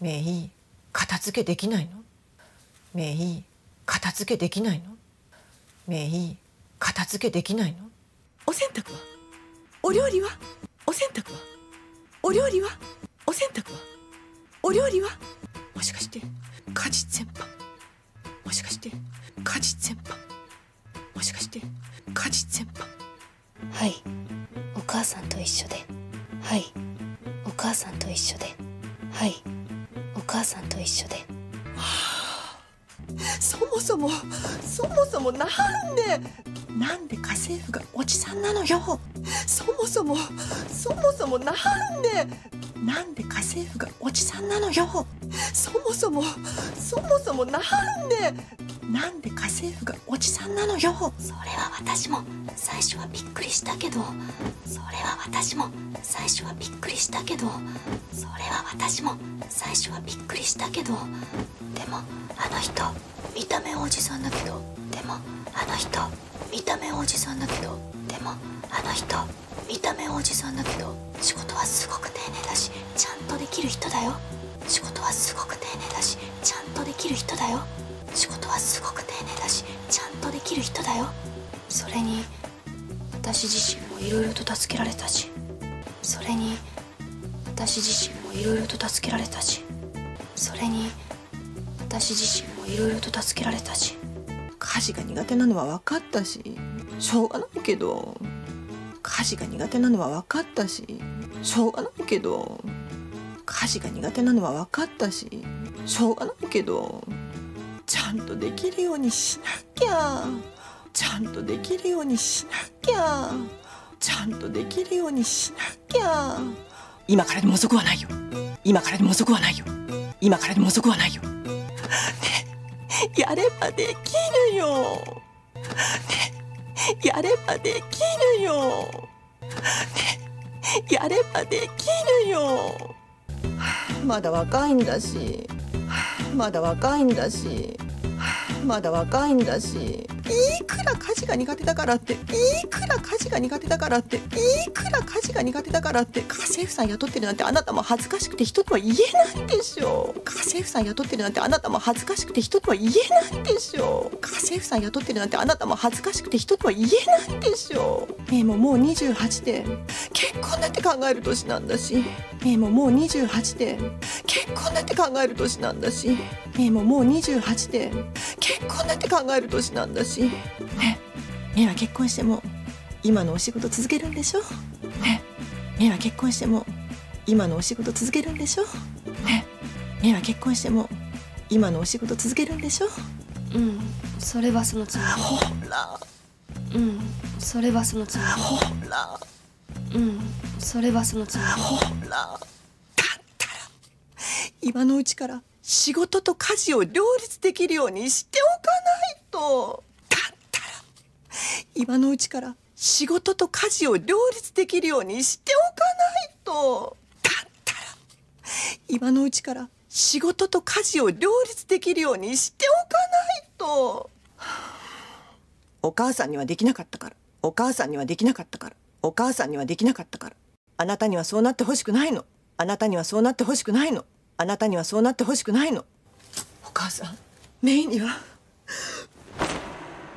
メイ、片付けできないの？メイ、片付けできないの？メイ、片付けできないの？お洗濯は？お料理は？お洗濯は？お料理は？お洗濯は？お料理は？もしかして家事全般？もしかして家事全般？もしかして家事全般？はい、お母さんと一緒で。はい、お母さんと一緒で。はい、お母さんと一緒で。そもそもなんで家政婦がおじさんなのよ。そもそもなんで家政婦がおじさんなのよ。そもそもなんで家政婦がおじさんなのよ。それは私も最初はびっくりしたけど、それは私も最初はびっくりしたけど、それは私も最初はびっくりしたけど、でもあの人見た目おじさんだけど、でもあの人見た目おじさんだけど、でもあの人見た目おじさんだけど、仕事はすごく丁寧だしちゃんとできる人だよ。仕事はすごく丁寧だしちゃんとできる人だよ。仕事はすごく丁寧だしちゃんとできる人だよ。それに私自身もいろいろと助けられたし、それに私自身もいろいろと助けられたし、それに私自身もいろいろと助けられたし。家事が苦手なのは分かったししょうがないけど、家事が苦手なのは分かったししょうがないけど、家事が苦手なのは分かったししょうがないけど、ちゃんとできるようにしなきゃ、ちゃんとできるようにしなきゃ、ちゃんとできるようにしなきゃ。今からでも遅くはないよ。今からでも遅くはないよ。今からでも遅くはないよ。ね、やればできるよ。ね、やればできるよ。ね、やればできるよ。まだ若いんだし、まだ若いんだし、まだ若いんだし、いくら家事が苦手だからって、いくら家事が苦手だからって、いくら家事が苦手だからって家政婦さん雇ってるなんてあなたも恥ずかしくて人とは言えないでしょ。家政婦さん雇ってるなんてあなたも恥ずかしくて人とは言えないでしょ。家政婦さん雇ってるなんてあなたも恥ずかしくて人とは言えないでしょ。もう28で結婚なんて考える年なんだし、もう28で結婚なんて考える年なんだし、もう28で結婚なんて考える年なんだし、ね、メイは結婚しても今のお仕事続けるんでしょ。ね、メイは結婚しても今のお仕事続けるんでしょ。ね、メイは結婚しても今のお仕事続けるんでしょ。うん、それはそのつもり。ほら、うん、それはそのつもり。ほら、うん、それはそのつもり。ほら、だったら今のうちから仕事と家事を両立できるようにしておかないと。だったら今のうちから仕事と家事を両立できるようにしておかないと。だったら今のうちから仕事と家事を両立できるようにしておかないと。お母さんにはできなかったから、お母さんにはできなかったから、お母さんにはできなかったから、あなたにはそうなってほしくないの。あなたにはそうなってほしくないの。あなたにはそうなってほしくないの。お母さん、メイには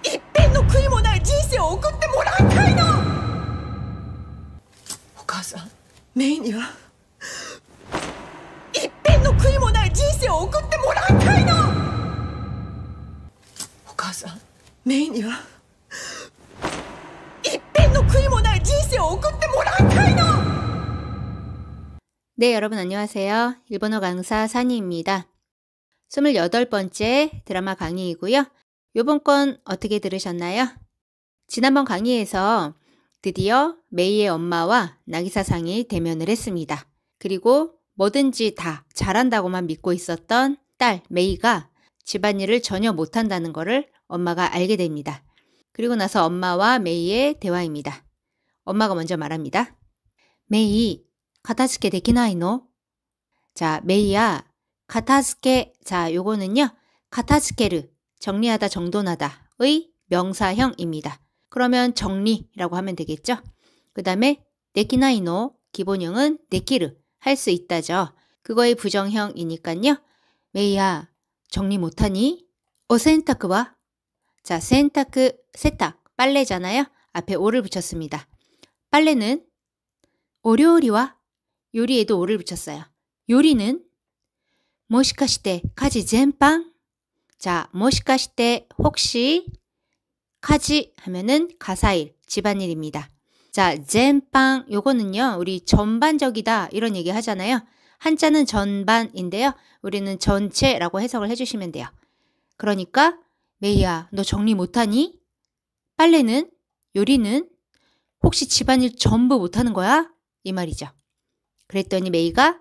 一片の悔いもない人生を送ってもらいたいの。お母さん、メイには一片の悔いもない人生を送ってもらいたいの。お母さん、メイには一片の悔いもない人生を送ってもらいたいの。 네, 여러분 안녕하세요. 일본어 강사 산이입니다. 28번째 드라마 강의이고요. 요번 건 어떻게 들으셨나요? 지난번 강의에서 드디어 메이의 엄마와 나기사상이 대면을 했습니다. 그리고 뭐든지 다 잘한다고만 믿고 있었던 딸 메이가 집안일을 전혀 못한다는 것을 엄마가 알게 됩니다. 그리고 나서 엄마와 메이의 대화입니다. 엄마가 먼저 말합니다. 메이, 가타스케 되키나이노? 자, 메이야, 가타스케. 자, 요거는요, 가타스케르, 정리하다, 정돈하다의 명사형입니다. 그러면 정리라고 하면 되겠죠? 그 다음에, 되키나이노, 기본형은 되키르, 할 수 있다죠. 그거의 부정형이니까요. 메이야, 정리 못하니? 세탁와? 자, 세탁, 빨래잖아요. 앞에 오를 붙였습니다. 빨래는 오료리와? 요리에도 오를 붙였어요. 요리는 모시카시테 가지 젠빵? 자, 모시카시테 혹시 가지 하면은 가사일, 집안일입니다. 자, 젠빵 요거는요. 우리 전반적이다 이런 얘기 하잖아요. 한자는 전반인데요. 우리는 전체라고 해석을 해주시면 돼요. 그러니까 메이야, 너 정리 못하니? 빨래는? 요리는? 혹시 집안일 전부 못하는 거야? 이 말이죠. 그랬더니 메이가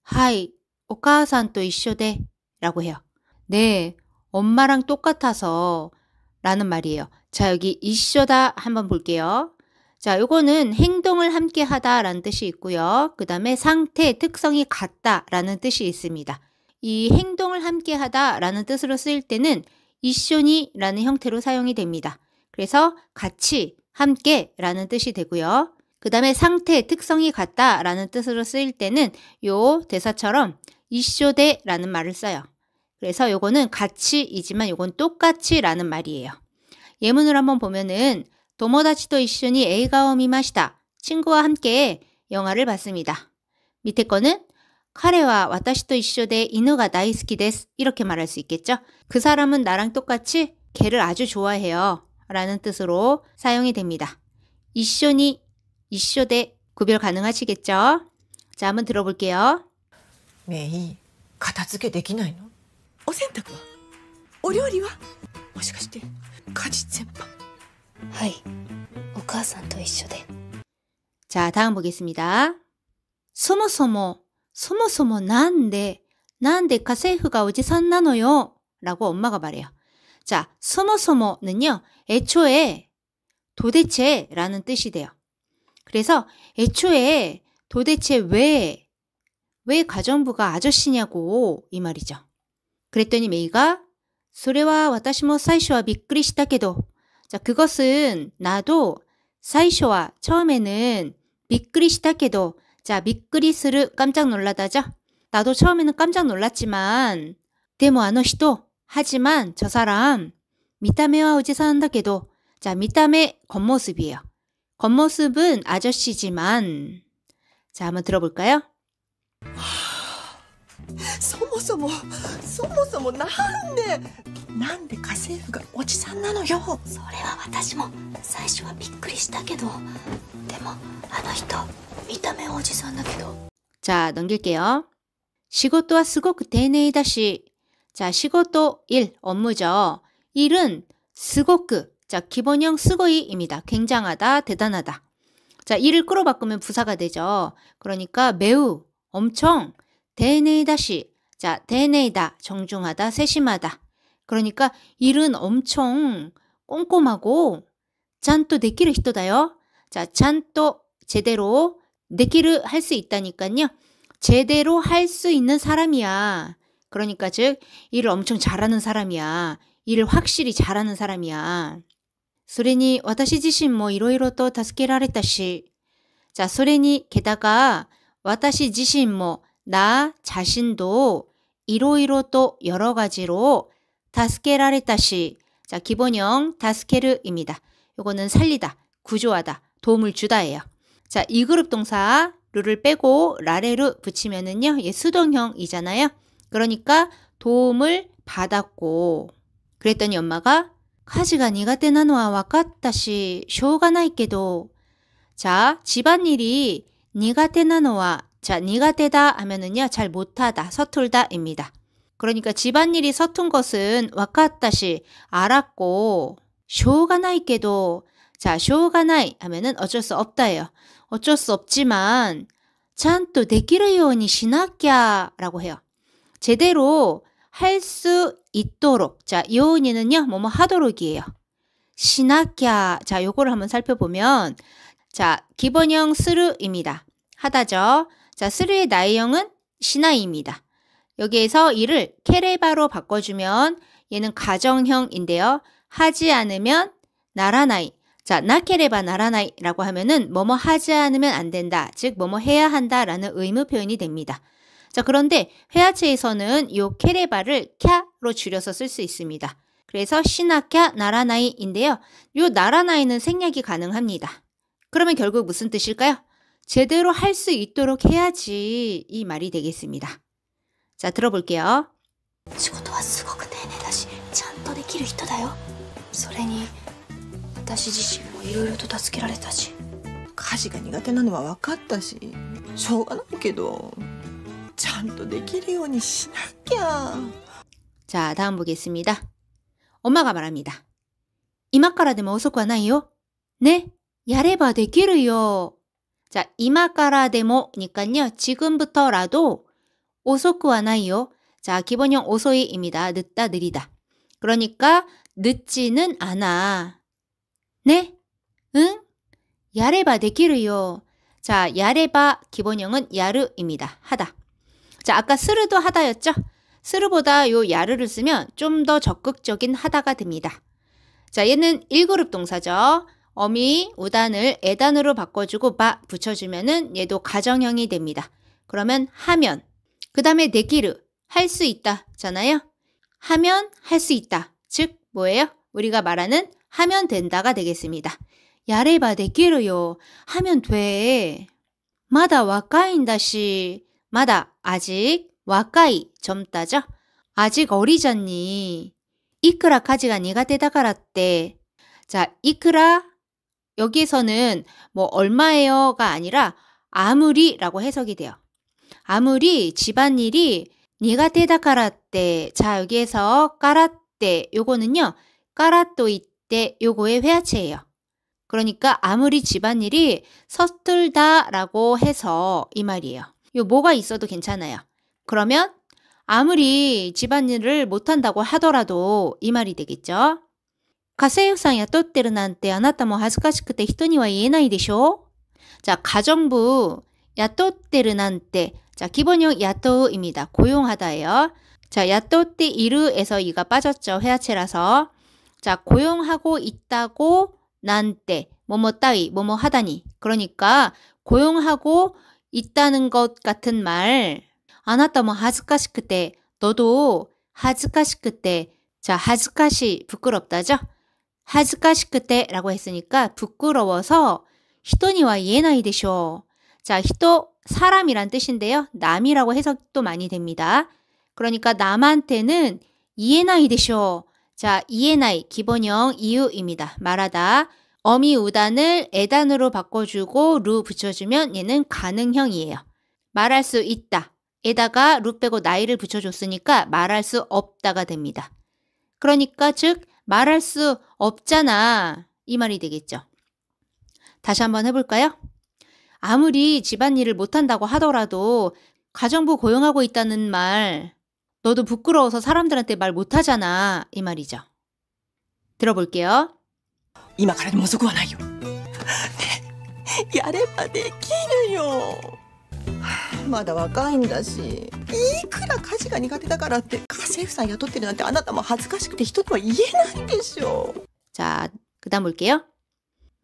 하이, 오카산 또 이쇼데 라고 해요. 네, 엄마랑 똑같아서 라는 말이에요. 자, 여기 이쇼다 한번 볼게요. 자, 요거는 행동을 함께 하다 라는 뜻이 있고요. 그 다음에 상태, 특성이 같다 라는 뜻이 있습니다. 이 행동을 함께 하다 라는 뜻으로 쓰일 때는 이쇼니 라는 형태로 사용이 됩니다. 그래서 같이, 함께 라는 뜻이 되고요. 그 다음에 상태, 특성이 같다 라는 뜻으로 쓰일 때는 요 대사처럼 이쇼데 라는 말을 써요. 그래서 요거는 같이이지만 요건 똑같이 라는 말이에요. 예문을 한번 보면은 도모다치도 이쇼니 에이가오 미마시다. 친구와 함께 영화를 봤습니다. 밑에 거는 카레와 와타시도 이쇼데 이누가 다이스키 데스. 이렇게 말할 수 있겠죠. 그 사람은 나랑 똑같이 개를 아주 좋아해요 라는 뜻으로 사용이 됩니다. 이쇼니, 이쇼데 구별 가능하시겠죠? 자, 한번 들어볼게요. メイ、片付けできないの？お洗濯は？お料理は？もしかして家事全般？はい、お母さんと一緒で。 자, 다음 보겠습니다. そもそもなんで家政婦がおじさんなのよ라고 엄마가 말해요. 자, そもそも는요. 애초에 도대체 라는 뜻이 돼요. 그래서 애초에 도대체 왜 가정부가 아저씨냐고 이 말이죠. 그랬더니 메이가 それは私も最初はびっくりしたけど 자, 그것은 나도 最初は 처음에는 びっくりしたけど 자, びっくりする 깜짝 놀라다죠. 나도 처음에는 깜짝 놀랐지만 でもあの人 하지만 저 사람 見た目はおじさんだけど 자, 見た目 겉모습이에요. 겉모습은 아저씨지만 자, 한번 들어볼까요? そもそもなんで家政婦がおじさんなのよ。それは私も最初はびっくりしたけど、でもあの人見た目はおじさんだけど。 자, 넘길게요. 仕事はすごく丁寧だし 자, 仕事, 일, 업무죠. 일은 すごく 자, 기본형 스고이입니다. 굉장하다, 대단하다. 자, 일을 끌어 바꾸면 부사가 되죠. 그러니까 매우, 엄청, 대네이다시. 자, 대네이다, 정중하다, 세심하다. 그러니까 일은 엄청 꼼꼼하고 짠또 데키르 히토다요. 자, 짠또 제대로 데키르 할 수 있다니까요. 제대로 할 수 있는 사람이야. 그러니까 즉 일을 엄청 잘하는 사람이야. 일을 확실히 잘하는 사람이야. それに私自身もいろいろと助けられたし 자, それに 게다가 私自身も 나 자신도 いろいろと 여러 가지로 助けられたし 자, 기본형 助ける입니다. 요거는 살리다, 구조하다, 도움을 주다예요. 자, 이 그룹 동사 르를 빼고 라레르 붙이면은요, 얘 수동형이잖아요. 그러니까 도움을 받았고 그랬더니 엄마가 家事が苦手なのは分かったし、しょうがないけど 자, 집안일이 苦手なのは 자, 苦手だ 하면은요, 잘 못하다, 서툴다입니다. 그러니까 집안일이 서툰 것은 分かったし, 알았고 しょうがないけど 자, しょうがない 하면은 어쩔 수 없다예요. 어쩔 수 없지만 ちゃんとできるようにしなきゃ라고 해요. 제대로 할 수 있도록. 자, 요니는요, 뭐뭐 하도록이에요. 시나kia. 자, 요거를 한번 살펴보면, 자, 기본형 스르입니다. 하다죠. 자, 스르의 나이형은 시나이입니다. 여기에서 이를 케레바로 바꿔주면 얘는 가정형인데요. 하지 않으면 나라나이. 자, 나케레바 나라나이라고 하면은 뭐뭐 하지 않으면 안 된다. 즉, 뭐뭐 해야 한다라는 의무 표현이 됩니다. 자, 그런데 회화체에서는 요 케레바를 캬로 줄여서 쓸 수 있습니다. 그래서 시나캬 나라나이인데요. 요 나라나이는 생략이 가능합니다. 그러면 결국 무슨 뜻일까요? 제대로 할 수 있도록 해야지 이 말이 되겠습니다. 자, 들어볼게요. 仕事はすごく丁寧だしちゃんとできる人だよ。それに私自身もいろいろと助けられたし。家事が苦手なのは分かったし、しょうがないけどちゃんとできるようにしなきゃ。 자, 다음 보겠습니다. 엄마가 말합니다. 이마からでも遅くはないよ. 네, やればできるよ. 자, 이마からでも니까요. 지금부터라도 遅くはないよ. 자, 기본형 오소이입니다. 늦다, 느리다. 그러니까 늦지는 않아. 네? 응? やればできるよ. 자, やれば기본형은 야르입니다. 하다. 자, 아까 스르도 하다였죠? 스르보다 요 야르를 쓰면 좀 더 적극적인 하다가 됩니다. 자, 얘는 1그룹 동사죠. 어미, 우단을 에단으로 바꿔주고 바 붙여주면은 얘도 가정형이 됩니다. 그러면 하면, 그 다음에 데키르, 할 수 있다 잖아요. 하면 할 수 있다. 즉 뭐예요? 우리가 말하는 하면 된다가 되겠습니다. 야레바 데키르요. 하면 돼. 마다 와카이인다시. 마다 아직 와카이 젊다죠. 아직 어리잖니. 이크라 가지가 니가테다가라 때. 자, 이크라 여기에서는 뭐 얼마예요가 아니라 아무리라고 해석이 돼요. 아무리 집안일이 니가테다가라 때. 자, 여기에서 까라떼 요거는요. 까라또 이때 요거의 회화체예요. 그러니까 아무리 집안일이 서툴다라고 해서 이 말이에요. 요 뭐가 있어도 괜찮아요. 그러면 아무리 집안일을 못한다고 하더라도 이 말이 되겠죠. 가세육상 야또떼르 난테 아나타 모 하즈카시쿠테 히토니와 이에나이 데쇼. 자, 가정부 야또떼르 난테. 자, 기본형 야또입니다. 고용하다예요. 자, 야또떼 이르에서 이가 빠졌죠. 회화체라서. 자, 고용하고 있다고 난때 뭐뭐 따위 뭐뭐 하다니. 그러니까 고용하고 있다는 것 같은 말. 아나타 뭐 하즈카시쿠테. 너도 하즈카시쿠테. 자, 하즈카시 부끄럽다죠. 하즈카시쿠테라고 했으니까 부끄러워서 히토니와 이에나이 데쇼. 자, 히토 사람이란 뜻인데요. 남이라고 해석도 많이 됩니다. 그러니까 남한테는 이에나이 데쇼. 자, 이에나이 기본형 이유입니다. 말하다. 어미 우단을 에단으로 바꿔주고 루 붙여주면 얘는 가능형이에요. 말할 수 있다. 에다가 루 빼고 나이를 붙여줬으니까 말할 수 없다가 됩니다. 그러니까 즉 말할 수 없잖아. 이 말이 되겠죠. 다시 한번 해볼까요? 아무리 집안일을 못한다고 하더라도 가정부 고용하고 있다는 말 너도 부끄러워서 사람들한테 말 못하잖아. 이 말이죠. 들어볼게요. 今からでも遅くはないよ。ね、やればできるよ。まだ若いんだし、いくら家事が苦手だからって家政婦さん雇ってるなんてあなたも恥ずかしくて人には言えないでしょ。 자, 그 다음 볼게요.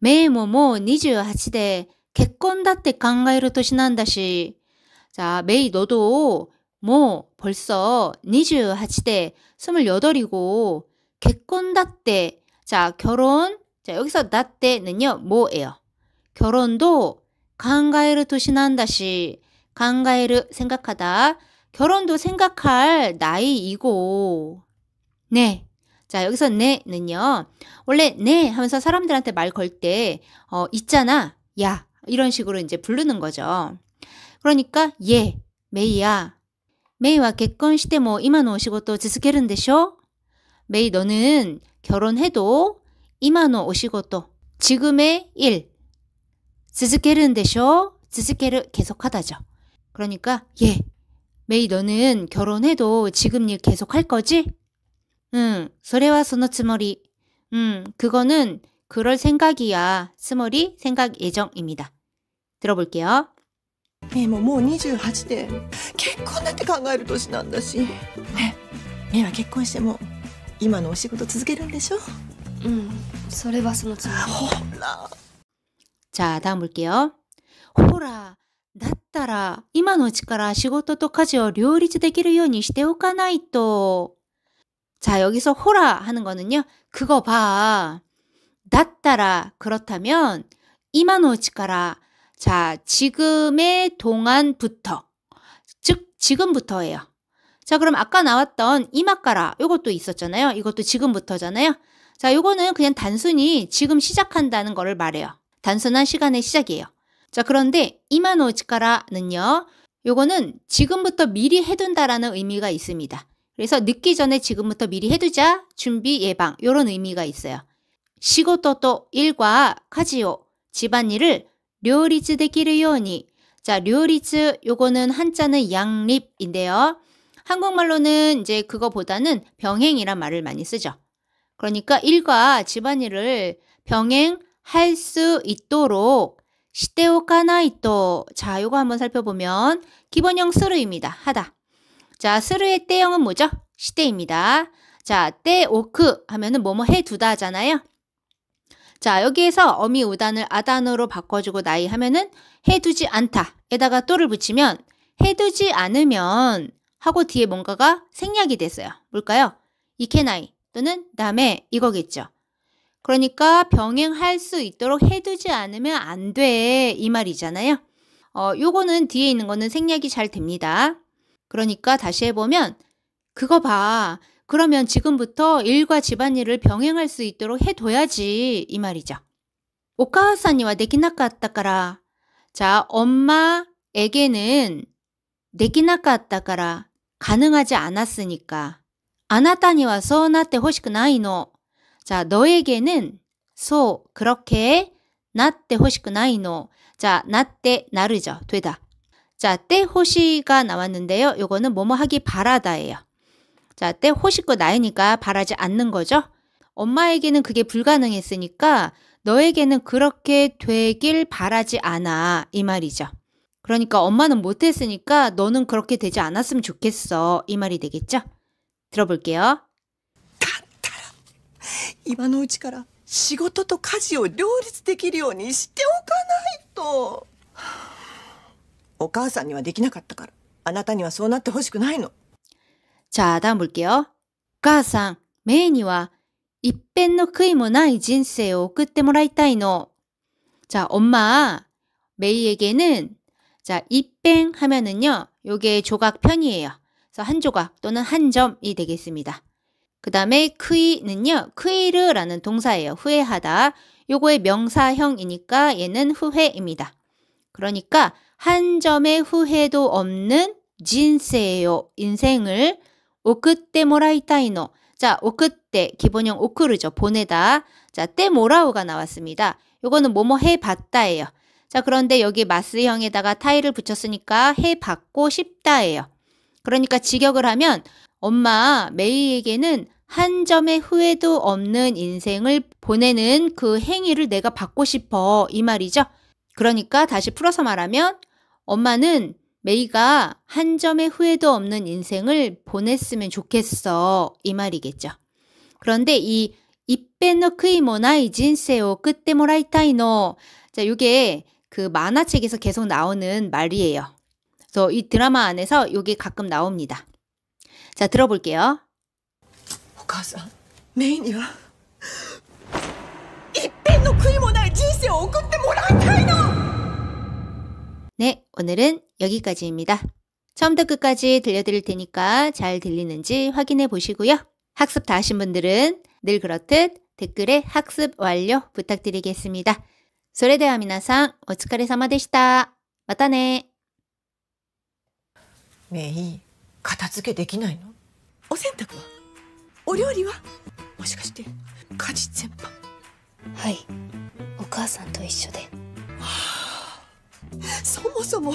メイももう28で結婚だって考える年なんだし. 자, 메이 너도 뭐 벌써 28대 28이고結婚だって. 자, 결혼. 자, 여기서 나때는요 뭐예요? 결혼도 考える年なんだし. 考える 생각하다. 결혼도 생각할 나이이고. 네. 자, 여기서 네는요. 원래 네 하면서 사람들한테 말 걸 때 있잖아. 야. 이런 식으로 이제 부르는 거죠. 그러니까 예. 메이야. 메이와 結婚しても今のお仕事を続けるんでしょ? 메이 너는 결혼해도 今のお仕事 지금의 일 続けるんでしょ? 続ける 계속하다죠. 그러니까 예. 메이 너는 결혼해도 지금 일 계속할 거지? 응. それはそのつもり. 그거는 그럴 생각이야. 스머리 생각 예정입니다. 들어볼게요. メイももう28で結婚だって考える年なんだし。ね、メイは結婚しても今のお仕事続けるんでしょ。それはそのつもり。ほら。 자, 다음 볼게요. 호라, だったら今のうちから仕事と家事を両立できるようにしておかないと. 자, 여기서 호라 하는 거는요. 그거 봐. だったら 그렇다면 今のうちから. 자, 지금의 동안부터. 즉 지금부터예요. 자, 그럼 아까 나왔던 이마까라 요것도 있었잖아요. 이것도 지금부터잖아요. 자, 요거는 그냥 단순히 지금 시작한다는 거를 말해요. 단순한 시간의 시작이에요. 자, 그런데 이마노치카라는요. 요거는 지금부터 미리 해둔다라는 의미가 있습니다. 그래서 늦기 전에 지금부터 미리 해두자, 준비, 예방 요런 의미가 있어요. 시고토도 일과 가지요, 집안일을 료리츠되기를 요니. 자, 료리츠 요거는 한자는 양립인데요. 한국말로는 이제 그거보다는 병행이란 말을 많이 쓰죠. 그러니까 일과 집안일을 병행할 수 있도록 시테오카나이토. 자, 요거 한번 살펴보면 기본형 스르입니다. 하다. 자, 스르의 때형은 뭐죠? 시테입니다. 자, 때오크 하면은 뭐뭐 해두다 하잖아요. 자, 여기에서 어미 우단을 아단으로 바꿔주고 나이 하면은 해두지 않다 에다가 또를 붙이면 해두지 않으면 하고 뒤에 뭔가가 생략이 됐어요. 뭘까요? 이케나이 또는 다음에 이거겠죠. 그러니까 병행할 수 있도록 해두지 않으면 안 돼 이 말이잖아요. 요거는 뒤에 있는 거는 생략이 잘 됩니다. 그러니까 다시 해보면 그거 봐. 그러면 지금부터 일과 집안일을 병행할 수 있도록 해둬야지 이 말이죠. 오카하사니와 데키나카았다까라. 자, 엄마에게는 데키나카았다까라. 가능하지 않았으니까. 아나타니와 소나테 호시쿠나이노. 자, 너에게는 소 그렇게 나tte 호시쿠나이노. 자, 나tte 나르죠. 되다. 자, 때 호시가 나왔는데요. 요거는 뭐뭐 하기 바라다예요. 자, 때 호시고 나이니까 바라지 않는 거죠. 엄마에게는 그게 불가능했으니까 너에게는 그렇게 되길 바라지 않아 이 말이죠. 그러니까 엄마는 못했으니까 너는 그렇게 되지 않았으면 좋겠어 이 말이 되겠죠. 들어볼게요. 今のうちから仕事と家事を両立できるようにしておかないと。お母さんにはできなかったから、あなたにはそうなってほしくないの。 자, 다음 볼게요. お母さん、メイには一遍の悔いもない人生を送ってもらいたいの. 자, 엄마, 메이에게는 자, 이뺑 하면은요. 요게 조각편이에요. 그래서 한 조각 또는 한 점이 되겠습니다. 그 다음에 크이는요. 크이르라는 동사예요. 후회하다. 요거의 명사형이니까 얘는 후회입니다. 그러니까 한 점의 후회도 없는 진세요. 인생을 오크때 모라이타이노. 자, 오크때 기본형 오크르죠. 보내다. 자, 때 모라우가 나왔습니다. 요거는 뭐뭐 해봤다예요. 자, 그런데 여기 마스형에다가 타이를 붙였으니까 해받고 싶다예요. 그러니까 직역을 하면 엄마 메이에게는 한 점의 후회도 없는 인생을 보내는 그 행위를 내가 받고 싶어 이 말이죠. 그러니까 다시 풀어서 말하면 엄마는 메이가 한 점의 후회도 없는 인생을 보냈으면 좋겠어 이 말이겠죠. 그런데 이 이빼노 크이모나이 진세오 그때 모라이타이노. 자, 이게 그 만화책에서 계속 나오는 말이에요. 그래서 이 드라마 안에서 이게 가끔 나옵니다. 자, 들어볼게요. お母さん、メイには一遍の悔いもない人生を送ってもらいたいの。 네, 오늘은 여기까지입니다. 처음부터 끝까지 들려드릴 테니까 잘 들리는지 확인해 보시고요. 학습 다 하신 분들은 늘 그렇듯 댓글에 학습 완료 부탁드리겠습니다. それでは皆さん、お疲れ様でした。またね。メイ、片付けできないの？お洗濯は？お料理は？もしかして家事全般？はい、お母さんと一緒で。そもそも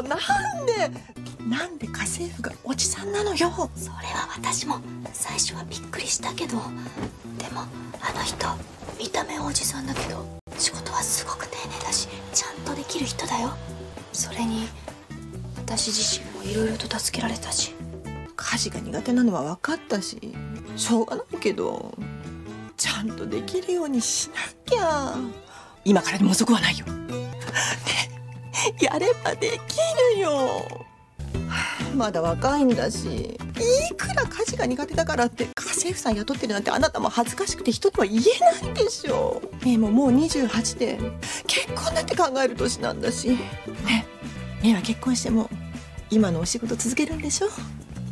なんで家政婦がおじさんなのよ。それは私も最初はびっくりしたけど、でもあの人見た目はおじさんだけど仕事はすごく丁寧だしちゃんとできる人だよ。それに私自身もいろいろと助けられたし。家事が苦手なのは分かったししょうがないけどちゃんとできるようにしなきゃ。今からでも遅くはないよ。ねやればできるよ。まだ若いんだし、いくら家事が苦手だからって家政婦さん雇ってるなんてあなたも恥ずかしくて人には言えないでしょ。メイももう28で結婚なんて考える年なんだしね。メイは結婚しても今のお仕事続けるんでしょ。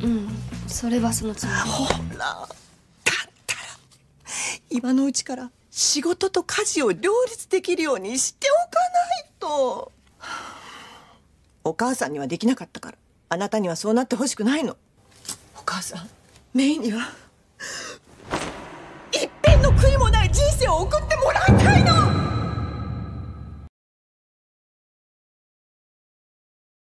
うん、それはそのつもり。ほら、だったら今のうちから仕事と家事を両立できるようにしておかないと。お母さんにはできなかったから、あなたにはそうなってほしくないの。お母さん、メイには一片の悔いもない人生を送ってもらいたいの。